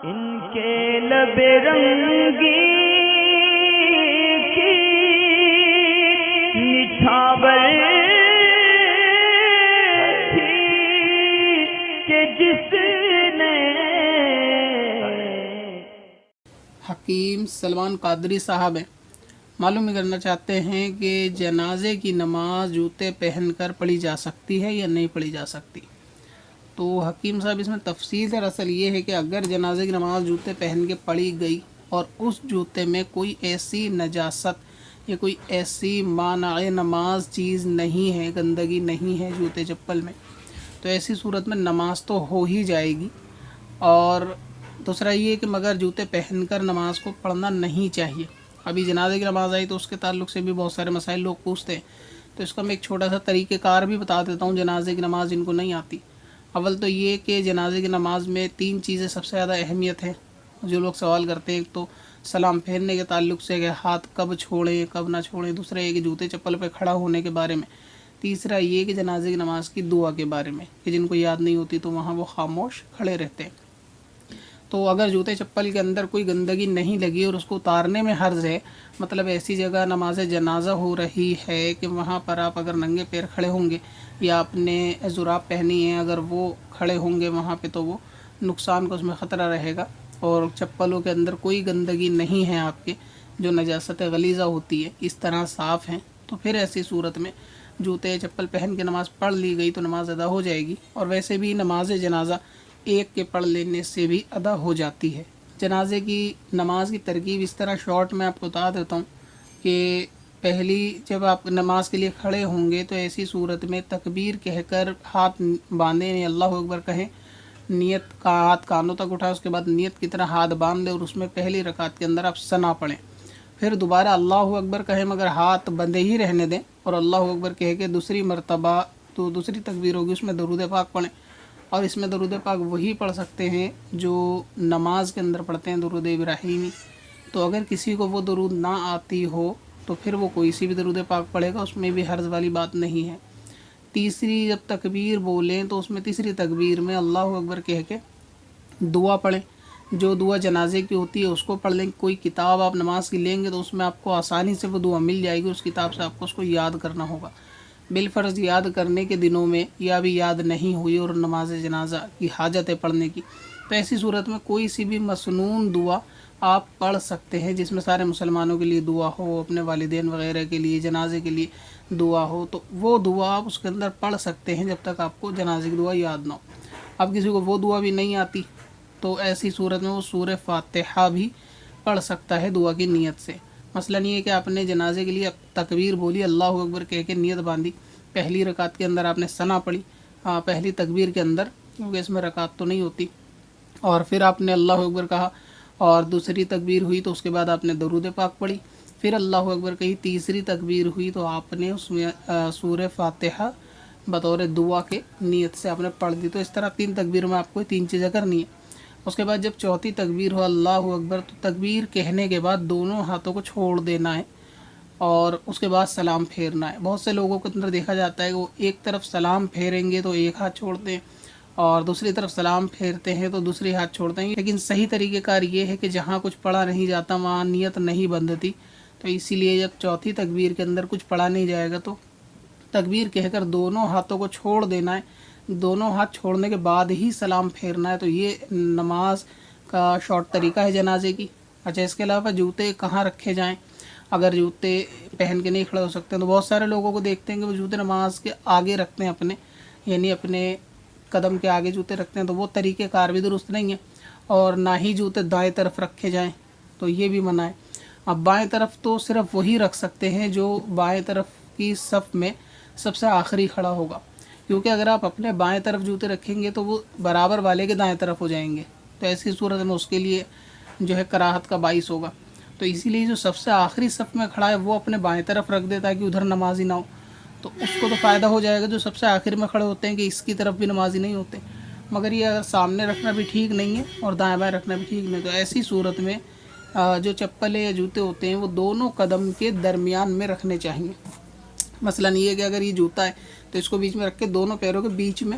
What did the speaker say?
ان کے لب رنگی کی نچھاور تھی کہ جس نے حکیم سلمان قادری صاحب ہیں، معلوم کرنا چاہتے ہیں کہ جنازے کی نماز جوتے پہن کر پڑھی جا سکتی ہے یا نہیں پڑھی جا سکتی؟ تو حکیم صاحب اس میں تفصیل دراصل یہ ہے کہ اگر جنازے کی نماز جوتے پہن کے پڑھی گئی اور اس جوتے میں کوئی ایسی نجاست یا کوئی ایسی مانع نماز چیز نہیں ہے، گندگی نہیں ہے جوتے چپل میں، تو ایسی صورت میں نماز تو ہو ہی جائے گی۔ اور دوسرا یہ کہ مگر جوتے پہن کر نماز کو پڑھنا نہیں چاہیے۔ ابھی جنازے کی نماز آئی تو اس کے تعلق سے بھی بہت سارے مسائل لوگ پوچھتے ہیں، تو اس کا میں ایک چھوٹا سا طریقہ کار بھی بتا دیتا ہوں جنازے کی نماز جن کو نہیں آتی۔ اول تو یہ کہ جنازے کی نماز میں 3 چیزیں سب سے زیادہ اہمیت ہے جو لوگ سوال کرتے ہیں۔ ایک تو سلام پھیرنے کے تعلق سے کہ ہاتھ کب چھوڑیں کب نہ چھوڑیں، دوسرا یہ کہ جوتے چپل پہ کھڑا ہونے کے بارے میں، تیسرا یہ کہ جنازے کی نماز کی دعا کے بارے میں کہ جن کو یاد نہیں ہوتی تو وہاں وہ خاموش کھڑے رہتے ہیں۔ تو اگر جوتے چپل کے اندر کوئی گندگی نہیں لگی اور اس کو اتارنے میں حرج ہے، مطلب ایسی جگہ نماز جنازہ ہو رہی ہے کہ وہاں پر آپ اگر ننگے پیر کھڑے ہوں گے یا آپ نے جراب پہنی ہیں اگر وہ کھڑے ہوں گے وہاں پہ تو وہ نقصان کا اس میں خطرہ رہے گا، اور چپلوں کے اندر کوئی گندگی نہیں ہے آپ کے جو نجاست غلیظہ ہوتی ہے اس طرح صاف ہیں، تو پھر ایسی صورت میں جوتے چپل پہن کے نماز پڑھ لی گئی تو نماز ادا ہو جائے گی۔ اور ویسے بھی نماز جنازہ ایک کے پڑھ لینے سے بھی ادا ہو جاتی ہے۔ جنازے کی نماز کی ترکیب اس طرح شارٹ میں آپ کو بتا دیتا ہوں کہ پہلی جب آپ نماز کے لیے کھڑے ہوں گے تو ایسی صورت میں تکبیر کہہ کر ہاتھ باندھیں، یعنی اللہ اکبر کہیں، نیت کا ہاتھ کانوں تک اٹھائیں، اس کے بعد نیت کی طرح ہاتھ باندھ دیں اور اس میں پہلی رکعت کے اندر آپ ثنا پڑھیں، پھر دوبارہ اللہ اکبر کہیں مگر ہاتھ بندے ہی رہنے دیں اور اللہ اکبر کہہ کے دوسری مرتبہ تو دوسری تکبیر ہوگی اس میں درود پاک پڑھیں، اور اس میں درود پاک وہی پڑھ سکتے ہیں جو نماز کے اندر پڑھتے ہیں، درود ابراہیمی۔ تو اگر کسی کو وہ درود نہ آتی ہو تو پھر وہ کوئی سی بھی درود پاک پڑھے گا، اس میں بھی حرج والی بات نہیں ہے۔ تیسری جب تکبیر بولیں تو اس میں تیسری تکبیر میں اللہ اکبر کہہ کے دعا پڑھیں، جو دعا جنازے کی ہوتی ہے اس کو پڑھ لیں۔ کوئی کتاب آپ نماز کی لیں گے تو اس میں آپ کو آسانی سے وہ دعا مل جائے گی، اس کتاب سے آپ کو اس کو یاد کرنا ہوگا۔ بالفرض یاد کرنے کے دنوں میں یا بھی یاد نہیں ہوئی اور نماز جنازہ کی حاجت ہے پڑھنے کی، تو ایسی صورت میں کوئی سی بھی مسنون دعا آپ پڑھ سکتے ہیں جس میں سارے مسلمانوں کے لیے دعا ہو، اپنے والدین وغیرہ کے لیے، جنازے کے لیے دعا ہو، تو وہ دعا آپ اس کے اندر پڑھ سکتے ہیں جب تک آپ کو جنازے کی دعا یاد نہ ہو۔ اب کسی کو وہ دعا بھی نہیں آتی تو ایسی صورت میں وہ سورہ فاتحہ بھی پڑھ سکتا ہے دعا کی نیت سے۔ مثلا یہ ہے کہ آپ نے جنازے کے لیے تکبیر بولی، اللہ اکبر کہہ کے نیت باندھی، پہلی رکعت کے اندر آپ نے ثنا پڑھی، پہلی تکبیر کے اندر، کیونکہ اس میں رکعت تو نہیں ہوتی، اور پھر آپ نے اللہ اکبر کہا اور دوسری تکبیر ہوئی تو اس کے بعد آپ نے درود پاک پڑھی، پھر اللہ اکبر کہی، تیسری تکبیر ہوئی تو آپ نے اس میں سورہ فاتحہ بطور دعا کے نیت سے آپ نے پڑھ دی۔ تو اس طرح 3 تکبیر میں آپ کو 3 چیزیں کرنی ہیں۔ اس کے بعد جب چوتھی تکبیر ہو اللہ اکبر تو تکبیر کہنے کے بعد دونوں ہاتھوں کو چھوڑ دینا ہے اور اس کے بعد سلام پھیرنا ہے۔ بہت سے لوگوں کے اندر دیکھا جاتا ہے کہ وہ ایک طرف سلام پھیریں گے تو ایک ہاتھ چھوڑتے ہیں اور دوسری طرف سلام پھیرتے ہیں تو دوسری ہاتھ چھوڑتے ہیں، لیکن صحیح طریقہ کار یہ ہے کہ جہاں کچھ پڑھا نہیں جاتا وہاں نیت نہیں بندھتی، تو اسی لیے جب چوتھی تکبیر کے اندر کچھ پڑھا نہیں جائے گا تو تکبیر کہہ کر دونوں ہاتھوں کو چھوڑ دینا ہے، دونوں ہاتھ چھوڑنے کے بعد ہی سلام پھیرنا ہے۔ تو یہ نماز کا شارٹ طریقہ ہے جنازے کی۔ اچھا، اس کے علاوہ جوتے کہاں رکھے جائیں؟ اگر جوتے پہن کے نہیں کھڑے ہو سکتے ہیں تو بہت سارے لوگوں کو دیکھتے ہیں کہ وہ جوتے نماز کے آگے رکھتے ہیں اپنے، یعنی اپنے قدم کے آگے جوتے رکھتے ہیں، تو وہ طریقہ کار بھی درست نہیں ہے، اور نہ ہی جوتے دائیں طرف رکھے جائیں تو یہ بھی منع ہے۔ اب بائیں طرف تو صرف وہی رکھ سکتے ہیں جو بائیں طرف کی صف میں سب سے آخری کھڑا ہوگا، کیونکہ اگر آپ اپنے بائیں طرف جوتے رکھیں گے تو وہ برابر والے کے دائیں طرف ہو جائیں گے، تو ایسی صورت میں اس کے لیے جو ہے کراہت کا باعث ہوگا۔ تو اسی لیے جو سب سے آخری صف میں کھڑا ہے وہ اپنے بائیں طرف رکھ دے تاکہ ادھر نمازی نہ ہو، تو اس کو تو فائدہ ہو جائے گا۔ جو سب سے آخر میں کھڑے ہوتے ہیں کہ اس کی طرف بھی نمازی نہیں ہوتے، مگر یہ اگر سامنے رکھنا بھی ٹھیک نہیں ہے اور دائیں بائیں رکھنا بھی ٹھیک نہیں، تو ایسی صورت میں جو چپلیں یا جوتے ہوتے ہیں وہ دونوں قدم کے درمیان میں رکھنے چاہیے۔ مثلا یہ کہ اگر یہ جوتا ہے تو اس کو بیچ میں رکھ کے دونوں پیروں کے بیچ میں